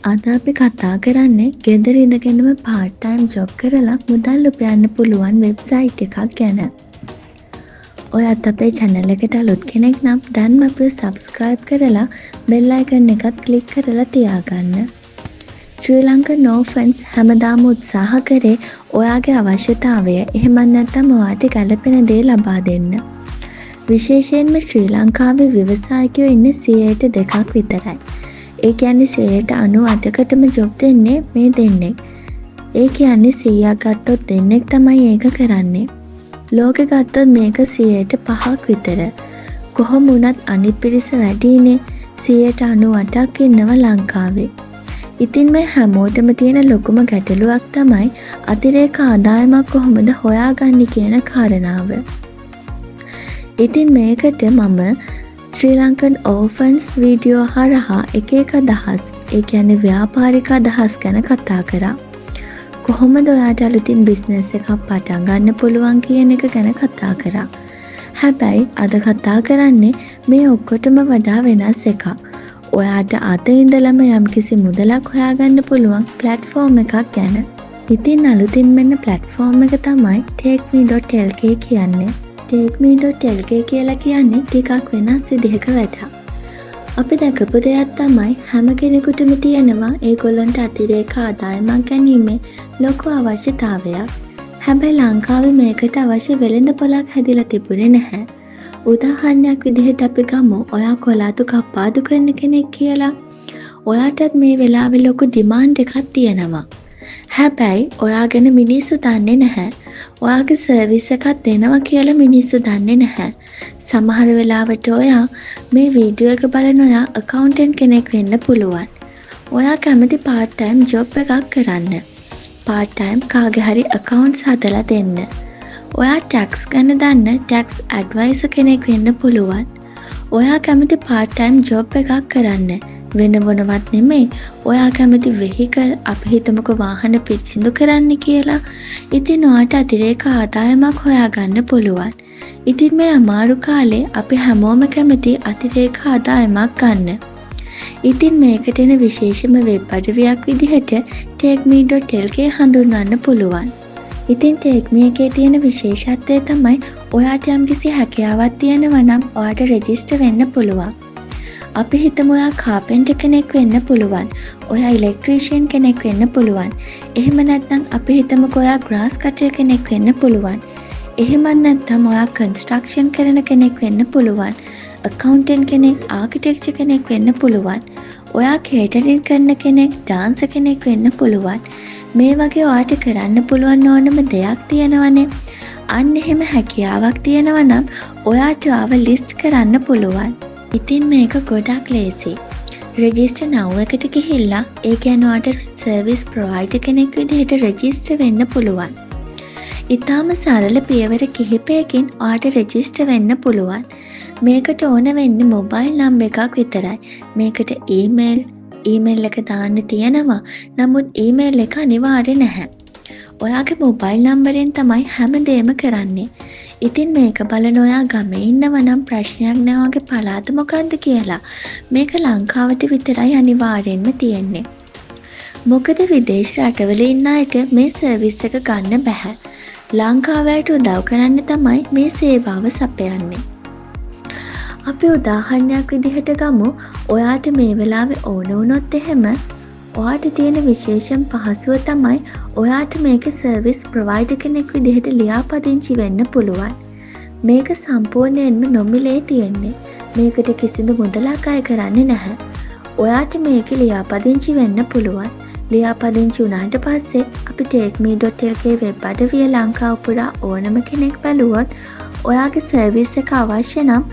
අද අපි කතා කරන්නේ ගෙදර ඉඳගෙනම part time job කරලා මුදල් උපයන්න පුළුවන් වෙබ්සයිට් එකක් ගැන. ඔයත් අපේ channel එකට අලුත් කෙනෙක් නම් දැන්ම අපිව subscribe කරලා bell icon එකත් click කරලා තියාගන්න. ශ්‍රී ලංකන් orphans හැමදාම උත්සාහ කරේ ඔයාගේ අවශ්‍යතාවය එහෙම නැත්නම් ඔයාට ගැළපෙන දේ ලබා දෙන්න. විශේෂයෙන්ම ශ්‍රී ලංකාවේ ව්‍යවසායකයෝ ඉන්නේ 100% විතරයි. ඒ කියන්නේ 98%ටම ජොබ් දෙන්නේ මේ දෙන්නෙක්. ඒ කියන්නේ 100ක් ගත්තොත් දෙන්නෙක් තමයි ඒක කරන්නේ. ලෝකෙ ගත්තොත් මේක 5%ක් විතර. කොහොම වුණත් අනිත් පිරිස වැඩිනේ 98%ක් ඉන්නවා ලංකාවේ. ඉතින් මේ හැමෝටම තියෙන ලොකුම ගැටලුවක් තමයි අතිරේක ආදායමක් කොහොමද හොයාගන්නේ කියන කාරණාව. ඉතින් මේකට මම ශ්‍රී ලංකන් orphans වීඩියෝ හරහා එක අදහස්, ඒ කියන්නේ ව්‍යාපාරික අදහස් ගැන කතා කරා. කොහොමද ඔයාට අලුතින් බිස්නස් එකක් පටන් ගන්න පුළුවන් කියන එක ගැන කතා කරා. හැබැයි අද කතා කරන්නේ මේ ඔක්කොටම වඩා වෙනස් එකක්. ඔයාට අද ඉඳලම යම්කිසි මුදලක් හොයාගන්න පුළුවන් platform එකක් ගැන. ඉතින් අලුතින් මෙන්න platform එක තමයි takeme.lk කියන්නේ. takeme.lk කියලා කියන්නේ ටිකක් වෙනස් විදිහක වැඩක්. අපි දැකපු දෙයක් තමයි හැම කෙනෙකුටම තියෙනවා ඒගොල්ලන්ට අතිරේක ආදායමක් ගැනීමේ ලොකු අවශ්‍යතාවයක්. හැබැයි ලංකාවේ මේකට අවශ්‍ය වෙළඳපොළක් හැදිලා තිබුණේ නැහැ. උදාහරණයක් විදිහට අපි ගමු ඔයා කොලාතු කප්පාදු කරන කෙනෙක් කියලා. ඔයාටත් මේ වෙලාවේ ලොකු ඩිමාන්ඩ් එකක් තියෙනවා. හැබැයි ඔයා ගැන මිනිස්සු දන්නේ නැහැ. ඔයාගේ සර්විස් එකක් දෙනවා කියලා මිනිස්සු දන්නේ නැහැ. සමහර වෙලාවට ඔයා මේ වීඩියෝ එක බලන ඔයා accountant කෙනෙක් වෙන්න පුළුවන්. ඔයා කැමති part time job එකක් කරන්න. part time කාගේ හරි accounts හදලා දෙන්න. ඔයා tax ගැන දන්න tax advisor කෙනෙක් වෙන්න පුළුවන්. ඔයා කැමති part time job එකක් කරන්න. වෙන මොනවත් නෙමෙයි. ඔයා කැමති vehicle අපි හිතමුකෝ වාහන පිරිසිදු කරන්න කියලා. ඉතින් ඔයාට අතිරේක ආදායමක් හොයාගන්න පුළුවන්. ඉතින් මේ අමාරු කාලේ අපි හැමෝම කැමති අතිරේක ආදායමක් ගන්න. ඉතින් මේකට එන විශේෂම වෙබ් අඩවියක් විදිහට takeme.lk හඳුන්වන්න පුළුවන්. ඉතින් takeme එකේ තියෙන විශේෂත්වය තමයි ඔයාට යම්කිසි හැකියාවක් තියෙනවා නම් ඔයාට රෙජිස්ටර් වෙන්න පුළුවන්. අපි හිතමු ඔයා කාපෙන්ටර් කෙනෙක් වෙන්න පුළුවන්. ඔයා ඉලෙක්ට්‍රීෂියන් කෙනෙක් වෙන්න පුළුවන්. එහෙම නැත්නම් අපි හිතමුකෝ ඔයා ග්‍රාස් කටර් කෙනෙක් වෙන්න පුළුවන්. එහෙම නැත්නම් ඔයා කන්ස්ට්‍රක්ෂන් කරන කෙනෙක් වෙන්න පුළුවන්. accountant කෙනෙක්, ආකිටෙක්චර් කෙනෙක් වෙන්න පුළුවන්. ඔයා කේටරින් කරන කෙනෙක්, ඩාන්සර් කෙනෙක් වෙන්න පුළුවන්. මේ වගේ ඔයාට කරන්න පුළුවන් ඕනම දෙයක් තියෙනවනේ. අන්න එහෙම හැකියාවක් තියෙනවා නම් ඔයාට ආව ලිස්ට් කරන්න පුළුවන්. ඉතින් මේක ගොඩක් ලේසි. රෙජිස්ටර් now එකට ගිහිල්ලා ඒ කියන්නේ ඔයාට සර්විස් ප්‍රොවයිඩර් කෙනෙක් විදිහට රෙජිස්ටර් වෙන්න පුළුවන්. ඊටාම සරල පියවර කිහිපයකින් ඔයාට රෙජිස්ටර් වෙන්න පුළුවන්. මේකට ඕන වෙන්නේ මොබයිල් නම්බර් එකක් විතරයි. මේකට ඊමේල් එක දාන්න තියෙනවා. නමුත් ඊමේල් එක අනිවාර්ය නැහැ. ඔයාගේ මොබයිල් නම්බරෙන් තමයි හැමදේම කරන්නේ. ඉතින් මේක බලන ඔයා ගමේ ඉන්නව නම් ප්‍රශ්නයක් නෑ වගේ පළාත මොකද්ද කියලා. මේක ලංකාවට විතරයි අනිවාර්යෙන්ම තියෙන්නේ. මොකද විදේශ රටවල ඉන්න අයට මේ සර්විස් එක ගන්න බෑ. ලංකාවට උදව් කරන්න තමයි මේ සේවාව සපයන්නේ. අපි උදාහරණයක් විදිහට ගමු. ඔයාට මේ වෙලාවේ ඕන වුණොත් එහෙම ඔයාට තියෙන විශේෂම පහසුව තමයි ඔයාට මේක සර්විස් ප්‍රොවයිඩර් කෙනෙක් විදිහට ලියාපදිංචි වෙන්න පුළුවන්. මේක සම්පූර්ණයෙන්ම නොමිලේ තියෙන්නේ. මේකට කිසිදු මුදලක් අය කරන්නේ නැහැ. ඔයාට මේක ලියාපදිංචි වෙන්න පුළුවන්. ලියාපදිංචි වුණාට පස්සේ අපි takeme.lk වෙබ් අඩවිය ලංකාව පුරා ඕනම කෙනෙක් බැලුවොත් ඔයාගේ සර්විස් එක අවශ්‍ය නම්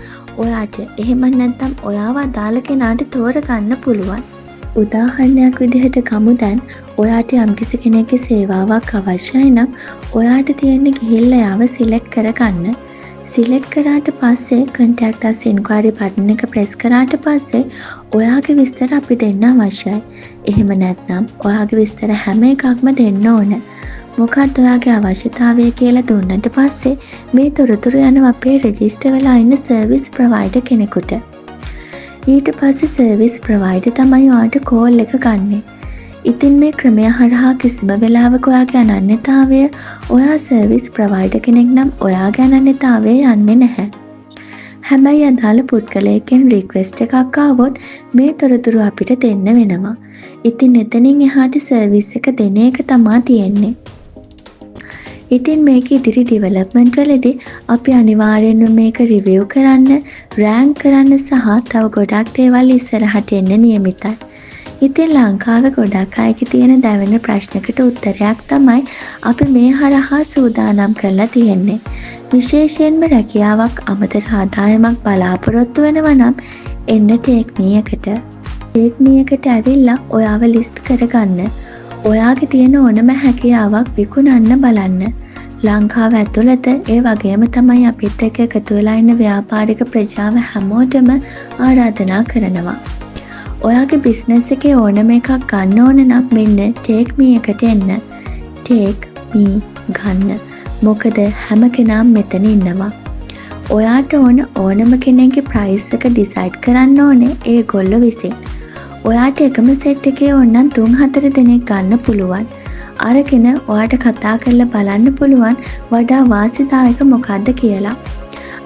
ඔයාට එහෙම නැත්නම් ඔයාව අදාළ කෙනාට තෝරගන්න පුළුවන්. උදාහරණයක් විදිහට ගමු දැන් ඔයාට යම්කිසි කෙනෙක්ගේ සේවාවක් අවශ්‍යයි නම් ඔයාට තියෙන්නේ ගිහිල්ලා යාව සිලෙක්ට් කරගන්න. සිලෙක්ට් කරාට පස්සේ contact us inquiry button එක press කරාට පස්සේ ඔයාගේ විස්තර අපි දෙන්න අවශ්‍යයි. එහෙම නැත්නම් ඔයාගේ විස්තර හැම එකක්ම දෙන්න ඕන. මොකක්ද ඔයාගේ අවශ්‍යතාවය කියලා දුන්නට පස්සේ මේ තොරතුරු යනවා අපේ රෙජිස්ටර් වෙලා ඉන්න සර්විස් ප්‍රොවයිඩර් කෙනෙකුට. ඊට පස්සේ සර්විස් ප්‍රොවයිඩර් තමයි ඔයාට කෝල් එක ගන්නෙ. ඉතින් මේ ක්‍රමය හරහා කිසිම වෙලාවක ඔයාගේ අනන්‍යතාවය ඔයා සර්විස් ප්‍රොවයිඩර් කෙනෙක් නම් ඔයාගේ අනන්‍යතාවය යන්නේ නැහැ. හැබැයි අදාළ පුද්ගලයෙක්ගෙන් රික්වෙස්ට් එකක් ආවොත් මේ තොරතුරු අපිට දෙන්න වෙනවා. ඉතින් එතනින් එහාට සර්විස් එක දෙන එක තමා තියෙන්නේ. ඉතින් මේක ඉදිරි ඩිවලොප්මන්ට් වලදී අපි අනිවාර්යෙන්ම මේක රිවිව් කරන්න, රෑන්ක් කරන්න සහ තව ගොඩක් දේවල් ඉස්සරහට එන්න නියමිතයි. ඉතින් ලංකාවේ ගොඩක් අයගේ තියෙන දැවෙන ප්‍රශ්නකට උත්තරයක් තමයි අපි මේ හරහා සූදානම් කරලා තියෙන්නේ. විශේෂයෙන්ම රැකියාවක් අමතර ආදායමක් බලාපොරොත්තු වෙනවා නම් එන්න ටේක් මී එකට. ටේක් මී එකට ඇවිල්ලා ඔයාව ලිස්ට් කරගන්න. ඔයාගේ තියෙන ඕනම හැකියාවක් විකුණන්න බලන්න. ලංකාව ඇතුළත ඒ වගේම තමයි අපිත් එක්ක එකතු වෙලා ඉන්න ව්‍යාපාරික ප්‍රජාව හැමෝටම ආරාධනා කරනවා. ඔයාගේ බිස්නස් එකේ ඕනම එකක් ගන්න ඕන නම් මෙන්න ටේක් මී එකට එන්න. ටේක් මී ගන්න. මොකද හැම කෙනාම මෙතන ඉන්නවා. ඔයාට ඕනම කෙනෙක්ගේ ප්‍රයිස් එක ඩිසයිඩ් කරන්න ඕනේ ඒගොල්ලෝ විසින්. ඔයාට එකම සෙට් එකේ ඕනනම් 3-4 දෙනෙක් ගන්න පුළුවන්. අරගෙන ඔයාට කතා කරලා බලන්න පුළුවන් වඩා වාසිදායක මොකක්ද කියලා.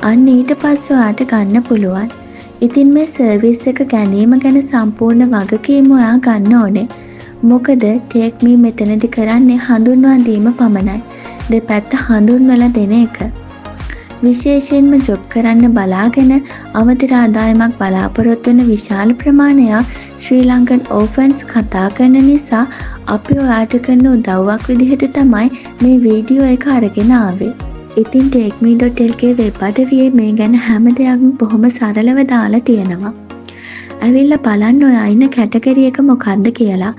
අන්න ඊට පස්සේ ඔයාට ගන්න පුළුවන්. ඉතින් මේ සර්විස් එක ගැනීම ගැන සම්පූර්ණ වගකීම ඔයා ගන්න ඕනේ. මොකද ටේක් මී මෙතනදි කරන්නේ හඳුන්වා දීම පමණයි. දෙපැත්ත හඳුන්වලා දෙන එක. විශේෂයෙන්ම ජොබ් කරන්න බලාගෙන අමතර ආදායමක් බලාපොරොත්තු වෙන විශාල ප්‍රමාණයක් ශ්‍රී ලංකන් ඕෆන්ස් කතා කරන නිසා අපි ඔයාට කරන උදව්වක් විදිහට තමයි මේ වීඩියෝ එක අරගෙන ආවේ. ඉතින් takeme.lk වෙබ් අඩවියේ මේ ගැන හැම දෙයක්ම බොහොම සරලව දාලා තියෙනවා. ඇවිල්ලා බලන්න ඔයා ඉන්න කැටගරි එක මොකක්ද කියලා.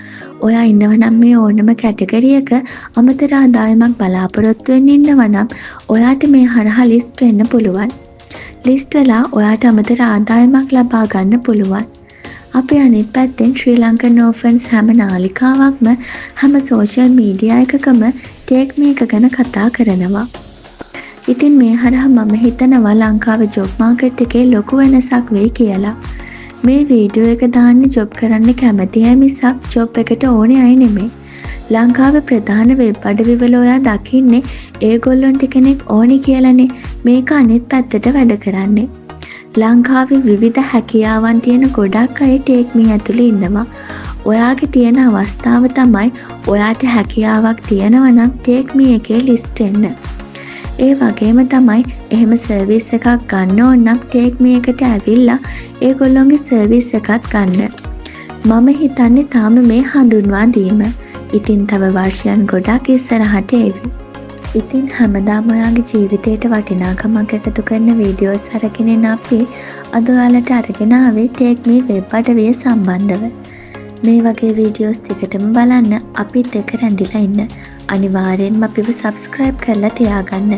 ඔයා ඉන්නව නම් මේ ඕනම කැටගරි එක අමතර ආදායමක් බලාපොරොත්තු වෙන්න ඉන්නව නම් ඔයාට මේ හරහා ලිස්ට් වෙන්න පුළුවන්. ලිස්ට් වෙලා ඔයාට අමතර ආදායමක් ලබා ගන්න පුළුවන්. අපි අනිත් පැත්තෙන් ශ්‍රී ලංකන් ඕෆන්ස් හැම නාලිකාවක්ම හැම සෝෂල් මීඩියා එකකම ටේක් මී එක ගැන කතා කරනවා. ඉතින් මේ හරහා මම හිතනවා ලංකාවේ ජොබ් මාකට් එකේ ලොකු වෙනසක් වෙයි කියලා. මේ වීඩියෝ එක දාන්න ජොබ් කරන්න කැමති අය මිසක් ජොබ් එකට ඕනේ අය නෙමෙයි. ලංකාවේ ප්‍රධාන වෙබ් අඩවිවල ඔයා දකින්නේ ඒගොල්ලොන්ට කෙනෙක් ඕනේ කියලානේ මේක අනිත් පැත්තට වැඩ කරන්නේ. ලංකාවේ විවිධ හැකියාවන් තියෙන ගොඩක් අය ටේක් මී ඇතුලේ ඉන්නවා. ඔයාගේ තියෙන අවස්ථාව තමයි ඔයාට හැකියාවක් තියෙනවා නම් ටේක් මී එකේ ලිස්ට් වෙන්න. ඒ වගේම තමයි එහෙම සර්විස් එකක් ගන්න ඕන නම් ටේක් මී එකට ඇවිල්ලා ඒගොල්ලොන්ගේ සර්විස් එකත් ගන්න. මම හිතන්නේ තාම මේ හඳුන්වා දීම. ඉතින් තව වර්ෂයන් ගොඩක් ඉස්සරහට එවි. ඉතින් හැමදාම ඔයාගේ ජීවිතයට වටිනාකමක් එකතු කරන වීඩියෝස් අරගෙන අපි අද ඔයාලට අරගෙන ආවේ ටේක් මී වෙබ් අඩවිය සම්බන්ධව. මේ වගේ වීඩියෝස් ටිකටම බලන්න අපිත් එක්ක රැඳිලා ඉන්න. අනිවාර්යෙන්ම අපිව සබ්ස්ක්‍රයිබ් කරලා තියාගන්න.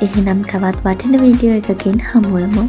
එහෙනම් තවත් වටින වීඩියෝ එකකින් හමු වෙමු.